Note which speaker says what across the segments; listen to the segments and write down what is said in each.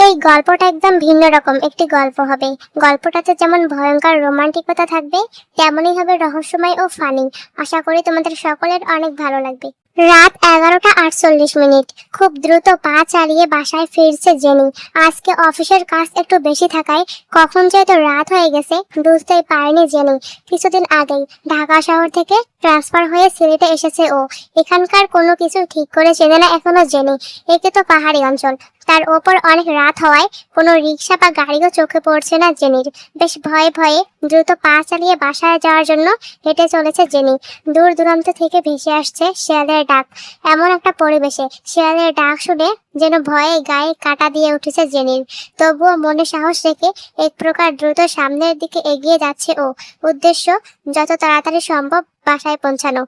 Speaker 1: এই গল্পটা একদম ভিন্ন রকম একটি গল্প হবে। গল্পটাতে যেমন ভয়ঙ্কর রোমান্টিকতা থাকবে, তেমনই হবে রহস্যময় ও ফানি। আশা করি তোমাদের সকলের অনেক ভালো লাগবে। রাত 11:48। খুব দ্রুত পা চালিয়ে বাসায় ফিরছে জেনি। আজকে অফিসের কাজ একটু বেশি থাকায় কখন যে এত রাত হয়ে গেছে বুঝতেই পারেনি জেনি। কিছুদিন আগেই ঢাকা শহর থেকে ট্রান্সফার হয়ে সিলেটে এসেছে ও। এখানকার কোনো কিছু ঠিক করে চেনে না এখনো জেনি। একে তো পাহাড়ি অঞ্চল, তার ওপর অনেক রাত হওয়ায় কোনো রিক্সা বা গাড়িও চোখে পড়ছে না জেনির। বেশ ভয়ে ভয়ে দ্রুত পা চালিয়ে বাসায় যাওয়ার জন্য হেঁটে চলেছে জেনি। দূর দূরান্ত থেকে ভেসে আসছে শিয়ালের ডাক। এমন একটা পরিবেশে শিয়ালের ডাক শুনে যেন ভয়ে গায়ে কাঁটা দিয়ে উঠেছে জেনির। তবুও মনে সাহস রেখে এক প্রকার দ্রুত সামনের দিকে এগিয়ে যাচ্ছে ও। উদ্দেশ্য যত তাড়াতাড়ি সম্ভব বাসায় পৌঁছানো।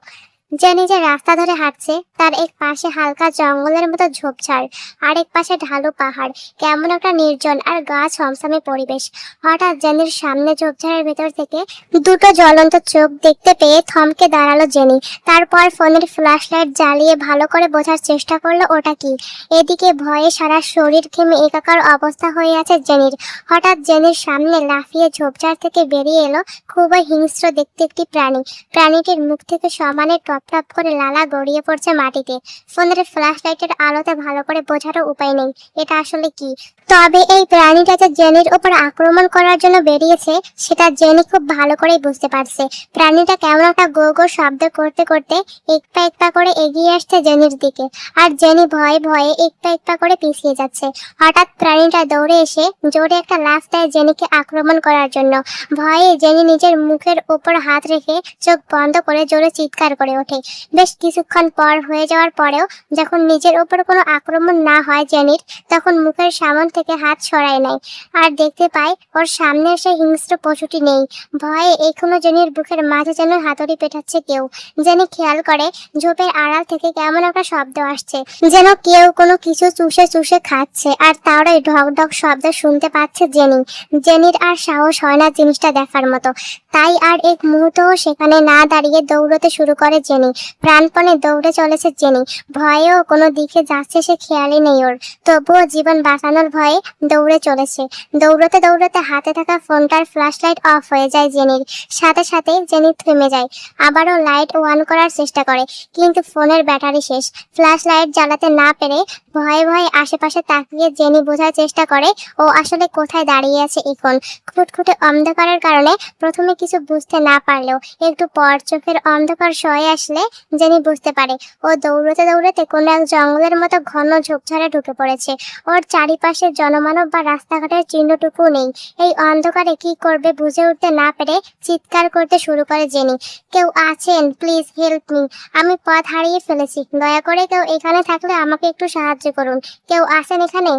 Speaker 1: জেনি যে রাস্তা ধরে হাঁটছে তার এক পাশে হালকা জঙ্গলের মতো ঝোপঝাড়, আর এক পাশে ঢালু পাহাড়। কেমন একটা নির্জন আর গা ছমছমে পরিবেশ। হঠাৎ জেনির সামনে ঝোপঝাড়ের ভেতর থেকে দুটো জ্বলন্ত চোখ দেখতে পেয়ে থমকে দাঁড়ালো জেনি। তারপর ফোনের ফ্ল্যাশ লাইট জ্বালিয়ে ভালো করে বোঝার চেষ্টা করলো ওটা কি। এদিকে ভয়ে সারা শরীর ঘেমে একাকার অবস্থা হয়ে আছে জেনির। হঠাৎ জেনির সামনে লাফিয়ে ঝোপঝাড় থেকে বেরিয়ে এলো খুবই হিংস্র দেখতে একটি প্রাণী। প্রাণীটির মুখ থেকে সমানে টপ টপ করে লালা গড়িয়ে পড়ছে মাটিতে। ফোনের ফ্ল্যাশ লাইটের আলোতে ভালো করে বোঝারও উপায় নেই এটা আসলে কি। তবে এই প্রাণীটা যে জেনির উপর আক্রমণ করার জন্য বেরিয়েছে সেটা জেনি খুব ভালো করেই বুঝতে পারছে। প্রাণীটা কেমন একটা গো গো শব্দ করতে করতে এক পা করে এগিয়ে আসছে জেনির দিকে, আর জেনি ভয়ে ভয়ে এক পা করে পিছিয়ে যাচ্ছে। হঠাৎ প্রাণীটা দৌড়ে এসে জোরে একটা লাফ দেয় জেনিকে আক্রমণ করার জন্য। ভয়ে জেনি নিজের মুখের উপর হাত রেখে চোখ বন্ধ করে জোরে চিৎকার করে ওঠে। বেশ কিছুক্ষণ পর হয়ে যাওয়ার পরেও যখন নিজের উপর কোনো আক্রমণ না হয় জেনির, তখন মুখের সামন থেকে হাত সরায় নেয় আর দেখতে পায় ওর সামনে এসে হিংস্র পশুটি নেই। ভয়ে এখনো জেনির বুকের মাঝে যেন হাতুড়ি পেটাচ্ছে কেউ। জেনি খেয়াল করে ঝোপের আড়াল থেকে কেমন একটা শব্দ আসছে, যেন কেউ কোনো কিছু চুষে চুষে খাচ্ছে, আর তারই ঢক ঢক শব্দ শুনতে পাচ্ছে জেনি। জেনির আর সাহস হয় না জিনিসটা দেখার মতো, তাই আর এক মুহূর্তও সেখানে না দাঁড়িয়ে দৌড়তে শুরু করে জেনি। প্রাণপণে দৌড়ে চলেছে জেনি। ভয়েও কোনো দিকে যাচ্ছে সে খেয়ালই নেই ওর। তবুও জীবন বাঁচানোর ভয়ে দৌড়ে চলেছে। দৌড়তে দৌড়তে হাতে থাকা ফোনটার ফ্ল্যাশ লাইট অফ হয়ে যায় জেনির। সাথে সাথে জেনি থেমে যায়। আবারও লাইট অন করার চেষ্টা করে, কিন্তু ফোনের ব্যাটারি শেষ। ফ্ল্যাশ লাইট জ্বালাতে না পেরে ভয়ে ভয়ে আশেপাশে তাকিয়ে জেনি বোঝার চেষ্টা করে ও আসলে কোথায় দাঁড়িয়ে আছে এখন। খুটখুটে অন্ধকারের কারণে প্রথমে কিছু বুঝতে না পারলেও একটু পর চোখের অন্ধকার সয়ে আসলে জেনি বুঝতে পারে ও দৌড়তে দৌড়তে কোনো এক জঙ্গলের মতো ঘন ঝোপঝাড়ে ঢুকে পড়েছে। ওর চারিপাশে জনমানব বা রাস্তাঘাটের চিহ্নটুকু নেই। এই অন্ধকারে কি করবে বুঝে উঠতে না পেরে চিৎকার করতে শুরু করে জেনি। কেউ আছেন? প্লিজ হেল্প মি, আমি পথ হারিয়ে ফেলেছি। দয়া করে কেউ এখানে থাকলে আমাকে একটু সাহায্য করুন। কেউ আছেন এখানে?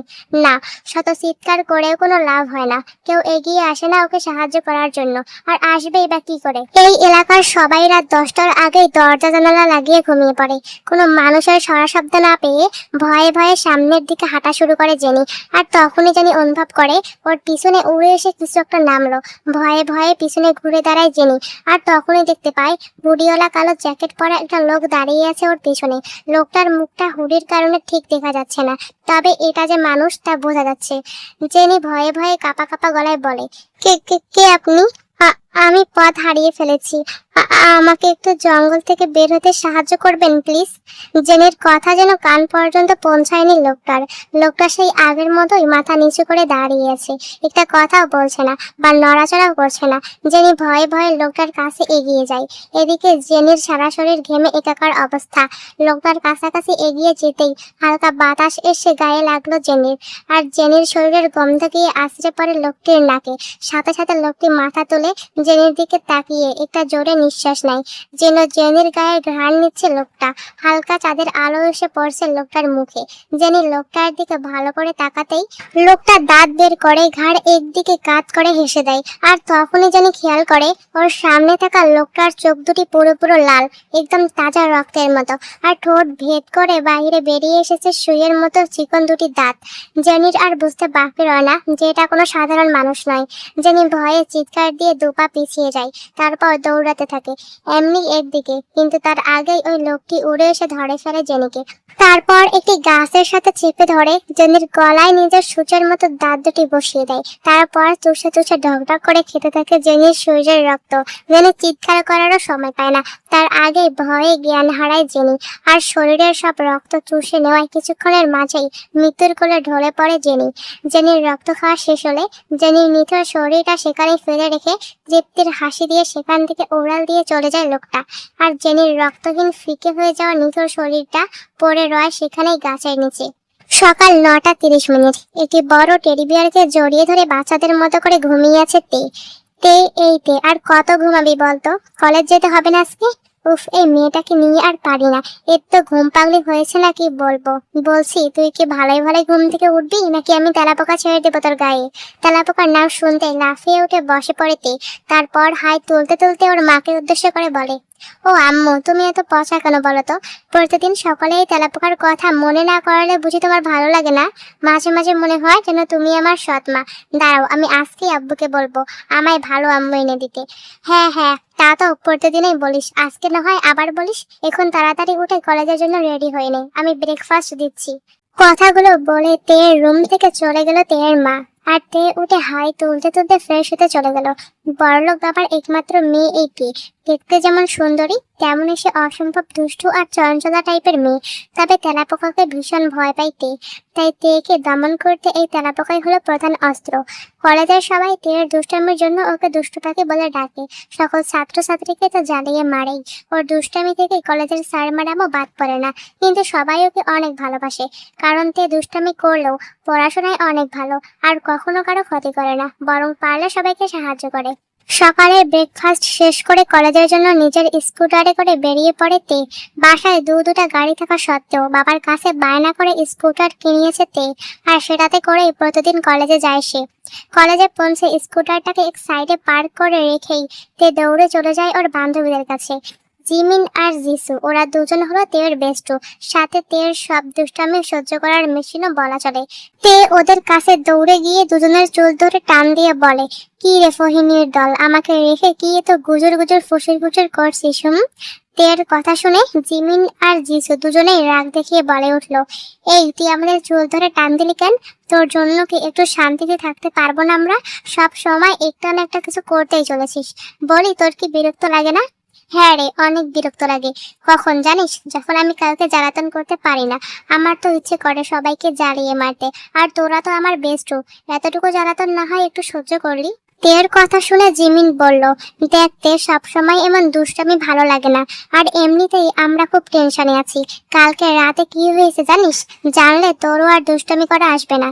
Speaker 1: না, শত চিৎকার করেও কোনো লাভ হয় না। কেউ এগিয়ে আসে না ওকে সাহায্য করার জন্য, আর আসবেই বা কি করে। এই এলাকার সবাই রাত 10টার আগেই দরজা জানালা লাগিয়ে ঘুমিয়ে পড়ে। কোনো মানুষের সাড়া শব্দ না পেয়ে ভয়ে ভয়ে সামনের দিকে হাঁটা শুরু করে জেনি। আর তখনই জেনি অনুভব করে ওর পিছনে উড়ে এসে কিছু একটা নামলো। ভয়ে ভয়ে পিছনে ঘুরে দাঁড়ায় জেনি, আর তখনই দেখতে পায় হুডিওয়ালা কালো জ্যাকেট পরা একটা লোক দাঁড়িয়ে আছে ওর পিছনে। লোকটার মুখটা হুডির কারণে ঠিক দেখা যাচ্ছে না, তবে এটা যে মানুষ তা বোঝা যাচ্ছে। জেনি ভয়ে ভয়ে কাঁপা কাঁপা গলায় বলে, কে কে কে আপনি? আমি পথ হারিয়ে ফেলেছি, আমাকে একটু জঙ্গল থেকে বের হতে সাহায্য করবেন প্লিজ। জেনির কথা যেন কান পর্যন্ত পৌঁছায়নি লোকটার। লোকটা সেই আগের মতোই মাথা নিচু করে দাঁড়িয়ে আছে, একটা কথাও বলছে না বা নড়াচড়াও করছে না। জেনি ভয়ে ভয়ে লোকটার কাছে এগিয়ে যায়। এদিকে জেনির সারা শরীর ঘেমে একাকার অবস্থা। লোকটার কাছাকাছি এগিয়ে যেতেই হালকা বাতাস এসে গায়ে লাগলো জেনির, আর জেনির শরীরের গন্ধ গিয়ে আছড়ে পড়ে লোকটির নাকে। সাথে সাথে লোকটি মাথা তুলে জেনির দিকে তাকিয়ে একটা জোরে নিঃশ্বাস নেয়, যেন জেনির গায়ে ঘ্রাণ নিচ্ছে লোকটা। হালকা চাঁদের আলো এসে পড়ছে লোকটার মুখে। জেনি লোকটার দিকে ভালো করে তাকাতেই লোকটা দাঁত বের করে ঘাড় একদিকে কাত করে হেসে দেয়। আর তখনই জেনি খেয়াল করে ওর সামনে থাকা লোকটার চোখ দুটি পুরো লাল, একদম তাজা রক্তের মতো, আর ঠোঁট ভেদ করে বাইরে বেরিয়ে এসেছে সুইয়ের মতো চিকন দুটি দাঁত। জেনির আর বুঝতে বাকি রয় না যে এটা কোনো সাধারণ মানুষ নয়। জেনি ভয়ে চিৎকার দিয়ে দুপা পিছিয়ে যায়, তারপর দৌড়াতে থাকে এমনি একদিকে, কিন্তু তার আগেই ওই লোকটি উড়ে এসে ধরে ফেলে জেনিকে। তারপর একটি গাছের সাথে চেপে ধরে জেনির গলায় নিজের সূচের মতো দাঁত দুটি বসিয়ে দেয়। তারপর চুষে চুষে ঢকঢক করে খেতে থাকে জেনির শরীরের রক্ত। জেনি চিৎকার করারও সময় পায় না, তার আগেই ভয়ে জ্ঞান হারায় জেনি। আর শরীরের সব রক্ত চুষে নেওয়ায় কিছুক্ষণের মাঝেই মৃত্যুর কোলে ঢলে পড়ে জেনি। জেনির রক্ত খাওয়া শেষ হলে জেনির নিথর শরীরটা সেখানে ফেলে রেখে তৃপ্তির হাসি দিয়ে সেখান থেকে উড়াল দিয়ে চলে যায় লোকটা। আর জেনির রক্তহীন ফিকে হয়ে যাওয়া নিথর শরীরটা পড়ে রয় সেখানেই গাছের নিচে। সকাল 9:30। একটি বড় টেডি বিয়ারকে জড়িয়ে ধরে বাচ্চাদের মতো করে ঘুমিয়ে আছে তে। তে এই তে আর কত ঘুমাবি বলতো, কলেজ যেতে হবে না আজকে? উফ, এই মেয়েটাকে নিয়ে আর পারি না, এর তো ঘুম পাগলি হয়েছে না কি বলবো। বলছি তুই কি ভালোই ভালোই ঘুম থেকে উঠবি নাকি আমি তেলাপোকা ছেড়ে দেবো তোর গায়ে? তেলাপোকার নাম শুনতে লাফিয়ে উঠে বসে পড়ে তে। তারপর হাই তুলতে তুলতে ওর মাকে উদ্দেশ্য করে বলে, ও আম্মু, তুমি এত পচা কেন বলো তো? প্রতিদিন সকালে এই তেলাপোকার কথা মনে না করালে বুঝি তোমার ভালো লাগে না? মাঝে মাঝে মনে হয় যেন তুমি আমার সৎ মা। দাঁড়াও, আমি আজকেই আব্বুকে বলবো আমায় ভালো আম্মু এনে দিতে। হ্যাঁ হ্যাঁ, তা তো প্রতিদিনই বলিস, আজকে না হয় আবার বলিস। এখন তাড়াতাড়ি উঠে কলেজের জন্য রেডি হয়ে নে, আমি ব্রেকফাস্ট দিচ্ছি। কথাগুলো বলে তের রুম থেকে চলে গেল তের মা। আর তে উঠে হাই তুলতে তুলতে ফ্রেশ হতে চলে গেল। বড়লোক বাবার একমাত্র মেয়ে এই তে। দেখতে যেমন সুন্দরী তেমনই সে অসম্ভব দুষ্টু আর চঞ্চলা টাইপের মেয়ে। তবে তেলাপোকাকে ভীষণ ভয় পায় তে, তাই তেকে দমন করতে এই তেলাপোকাই হলো প্রধান অস্ত্র। কলেজের সবাই তের দুষ্টামির জন্য ওকে দুষ্টু পাখি বলে ডাকে। সকল ছাত্রছাত্রীকে তো জ্বালিয়ে মারেই। ওর দুষ্টামি থেকে কলেজের স্যার ম্যাডামও বাদ পড়ে না, কিন্তু সবাই ওকে অনেক ভালোবাসে, কারণ তে দুষ্টামি করলেও পড়াশোনায় অনেক ভালো আর কখনো কারো ক্ষতি করে না, বরং পারলে সবাইকে সাহায্য করে। সকালের ব্রেকফাস্ট শেষ করে কলেজের জন্য নিজের স্কুটারে করে বেরিয়ে পড়ে তে। বাসায় দুটা গাড়ি থাকা সত্ত্বেও বাবার কাছে বায়না করে স্কুটার কিনিয়েছে তে, আর সেটাতে করেই প্রতিদিন কলেজে যায় সে। কলেজে পৌঁছে স্কুটারটাকে এক সাইডে পার্ক করে রেখেই তে দৌড়ে চলে যায় ওর বান্ধবীদের কাছে। জিমিন আর জিসু, ওরা দুজন হলো তের বেস্টু, সাথে তের সব দুষ্টামি সহ্য করার মেশিনও বলা চলে। তে ওদের কাছে দৌড়ে গিয়ে দুজনের চুল ধরে টান দিয়ে বলে, কি রে ফহিনীর দল, আমাকে রেখে কি এত গুজর গুজর ফুসুর ফুসুর করছিস? তের কথা শুনে জিমিন আর জিসু দুজনেই রাগ দেখিয়ে বলে উঠলো, এই তুই আমাদের চুল ধরে টান দিলি কেন? তোর জন্য কি একটু শান্তিতে থাকতে পারবো না আমরা? সব সময় একটা না একটা কিছু করতেই চলেছিস। বলি, তোর কি বিরক্ত লাগে না? হ্যাঁ রে, অনেক বিরক্ত লাগে। কখন জানিস? যখন আমি কাউকে জ্বালাতন করতে পারি না। আমার তো ইচ্ছে করে সবাইকে জ্বালিয়ে মারতে, আর তোরা তো আমার বেস্টু, এতটুকু জ্বালাতন না হয় একটু সহ্য করলি। তের কথা শুনে জিমিন বলল, দেখতে সবসময় এমন দুষ্টামি ভালো লাগে না, আর এমনিতেই আমরা খুব টেনশনে আছি। কালকে রাতে কি হয়েছে জানিস? জানলে তোরও আর দুষ্টামি করা আসবে না।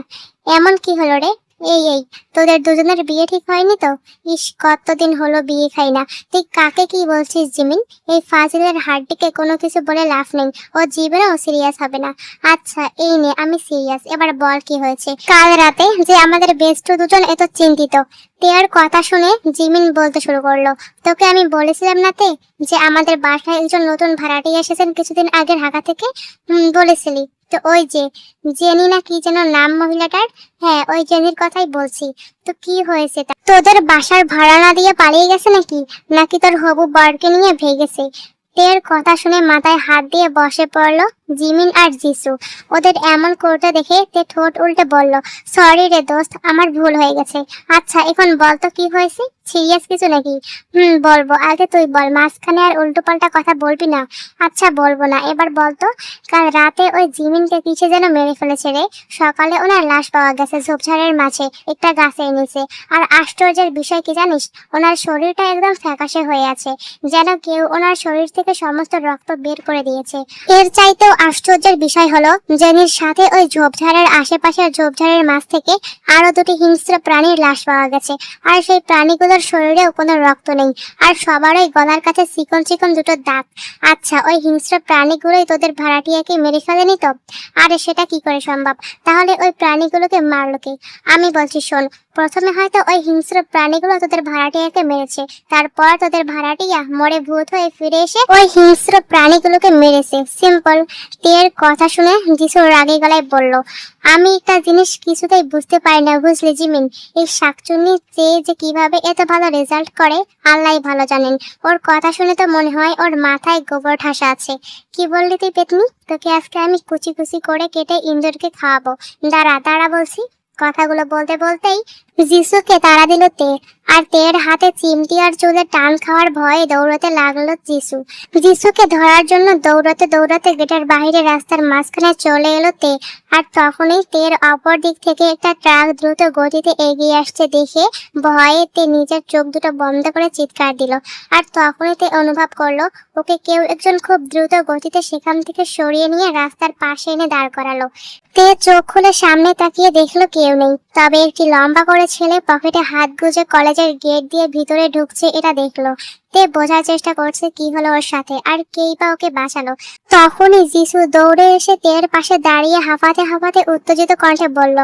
Speaker 1: এমন কি হলো রে? এই তোদের দুজনের বিয়ে ঠিক হয়নি তো? ইস, কতদিন হলো বিয়ে খাই না। তুই কাকে কি বলছিস জিমিন? এই ফাজিলের হাড্ডিকে কোনো কিছু বলে লাভ নেই, ও জীবনেও সিরিয়াস হবে না। আচ্ছা এই নে, আমি সিরিয়াস, এবার বল কি হয়েছে? কাল রাতে যে আমাদের বেস্ট দুজন এত চিন্তিত। তেয়ার কথা শুনে জিমিন বলতে শুরু করলো, তোকে আমি বলেছিলাম না তে, যে আমাদের বাসায় একজন নতুন ভাড়াটিয়া এসেছেন কিছুদিন আগে ঢাকা থেকে? বলেছিলি তো। ওই যে জেনি না কি যেন নাম মহিলাটার? হ্যাঁ, ওই জেনির কথাই বলছি। তো কি হয়েছে? তোদের বাসার ভাড়া না দিয়ে পালিয়ে গেছে নাকি? নাকি তোর হবু বরকে নিয়ে ভেগেছে? তের কথা শুনে মাথায় হাত দিয়ে বসে পড়লো জিমিন আর জিসু। ওদের এমন করতে দেখে তে ঠোঁট উল্টে বলল, সরি রে দোস্ত, আমার ভুল হয়ে গেছে। আচ্ছা এখন বল তো কি হয়েছে? সিরিয়াস কিছু নাকি? বলবো, আগে তুই বল, মাঝখানে আর উল্টো পাল্টা কথা বলবি না। আচ্ছা বলবো না, এবার বলতো। কাল রাতে ওই জিমিনকে কিসে যেন মেরে ফেলেছে রে। সকালে ওনার লাশ পাওয়া গেছে ঝোপঝাড়ের মাঝে একটা গাছের নিচে। আর আশ্চর্যের বিষয় কি জানিস? ওনার শরীরটা একদম ফ্যাকাশে হয়ে আছে, যেন কেউ ওনার শরীর থেকে সমস্ত রক্ত বের করে দিয়েছে। এর চাইতেও আশ্চর্যের বিষয় হলো, জেনির সাথে ওই ঝোপঝাড়ের আশেপাশের ঝোপঝাড়ের মাছ থেকে আরো দুটি হিংস্র প্রাণীর লাশ পাওয়া গেছে। আর সেই প্রাণীগুলোর শরীরেও কোনো রক্ত নেই, আর সবারই গলার কাছে চিকন চিকন দুটো দাগ। আচ্ছা, ওই হিংস্র প্রাণীগুলোই তোদের ভাড়াটিয়াকে মেরে ফেলেনি তো? আরে সেটা কি করে সম্ভব? তাহলে ওই প্রাণীগুলোকে মারলো কে? আমি বলছি শোন, প্রথমে হয়তো ওই হিংস্র প্রাণীগুলো তোদের ভাড়াটিয়াকে মেরেছে, তারপর তোদের ভাড়াটিয়া মরে ভূত হয়ে ফিরে এসে ওই হিংস্র প্রাণীগুলোকে মেরেছে, সিম্পল। তের কথা শুনে যিশু রাগী গলায় বলল, আমি একটা জিনিস কিছুতেই বুঝতে পারি না, বুঝলি জিমিন? এই শাকচুন্নি চেয়ে যে কিভাবে এত ভালো রেজাল্ট করে আল্লাহই ভালো জানেন। ওর কথা শুনে তো মনে হয় ওর মাথায় গোবর ঠাসা আছে। কি বললি তুই পেতনি? তোকে আজকে আমি কুচি কুচি করে কেটে ইন্দুরকে খাওয়াবো। দাঁড়া দাঁড়া বলছি। কথাগুলো বলতে বলতেই যিশুকে তাড়া দিল তে, আর তের হাতে চিমটি আর চুলে টান খাওয়ার ভয়ে দৌড়াতে লাগলো যিশু। যিশুকে ধরার জন্য দৌড়াতে দৌড়াতে গেটের বাইরে রাস্তার মাঝখানে চলে এলো তে। আর তখনই তের অপর দিক থেকে একটা ট্রাক দ্রুত গতিতে এগিয়ে আসছে দেখে ভয়ে তে নিজের চোখ দুটো বন্ধ করে চিৎকার দিল। আর তখনই তে অনুভব করলো ওকে কেউ একজন খুব দ্রুত গতিতে সেখান থেকে সরিয়ে নিয়ে রাস্তার পাশে এনে দাঁড় করালো। তে চোখ খুলে সামনে তাকিয়ে দেখলো কেউ নেই, তবে একটি লম্বা করে ছেলে পকেটে হাত গুজে কলেজের গেট দিয়ে ভিতরে ঢুকছে এটা দেখলো। তে বোঝার চেষ্টা করছে কি হলো ওর সাথে, আর কেই বা ওকে বাঁচালো। তখনই যিশু দৌড়ে এসে তের পাশে দাঁড়িয়ে হাঁপাতে হাঁপাতে উত্তেজিত কণ্ঠে বলল,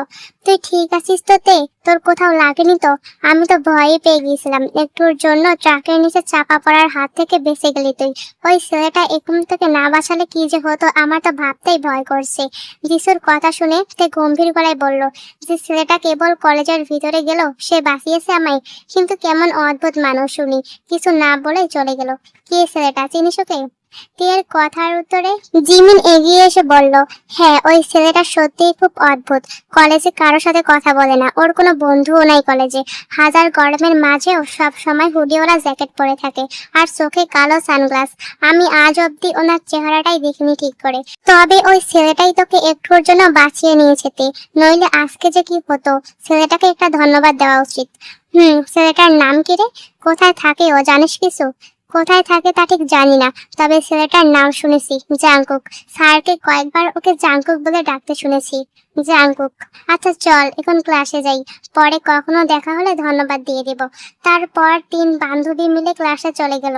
Speaker 1: তুই ঠিক আছিস তো তে? তোর কোথাও লাগেনি তো? আমি তো ভয়ে পেয়ে গিয়েছিলাম, একটুর জন্য ট্রাকের নিচে চাপা পড়ার হাত থেকে বেঁচে গেলি তুই। ওই ছেলেটা এখন থেকে না বাঁচালে কি যে হতো আমার তো ভাবতেই ভয় করছে। যিশুর কথা শুনে তে গম্ভীর গলায় বলল, যে ছেলেটা কেবল কলেজের ভিতরে গেল সে বাঁচিয়েছে আমায়। কিন্তু কেমন অদ্ভুত মানুষ শুনি। কিছু না বলে চলে গেল। কে ছেলেটা, চিনিস ওকে? তের কথার উত্তরে জিমিন এগিয়ে এসে বলল, হ্যাঁ ওই ছেলেটা সত্যিই খুব অদ্ভুত। কলেজে কারোর সাথে কথা বলে না, ওর কোনো বন্ধুও নাই কলেজে। হাজার গরমের মাঝেও সব সময় হুডিওয়ালা জ্যাকেট পরে থাকে আর চোখে কালো সানগ্লাস। আমি আজ অব্দি ওনার চেহারাটাই দেখিনি ঠিক করে। তবে ওই ছেলেটাই তোকে একটুর জন্য বাঁচিয়ে নিয়েছে তে, নইলে আজকে যে কি হতো। ছেলেটাকে একটা ধন্যবাদ দেওয়া উচিত। ছেলেটার নাম কি রে? কোথায় থাকে ও, জানিস কিছু? কোথায় থাকে তা ঠিক জানি না, তবে ছেলেটার নাম শুনেছি, জাংকুক। স্যারকে কয়েকবার ওকে জাংকুক বলে ডাকতে শুনেছি। জাংকুক। আচ্ছা চল এখন ক্লাসে যাই, পরে কখনো দেখা হলে ধন্যবাদ দিয়ে দেব। তারপর তিন বান্ধবী মিলে ক্লাসে চলে গেল।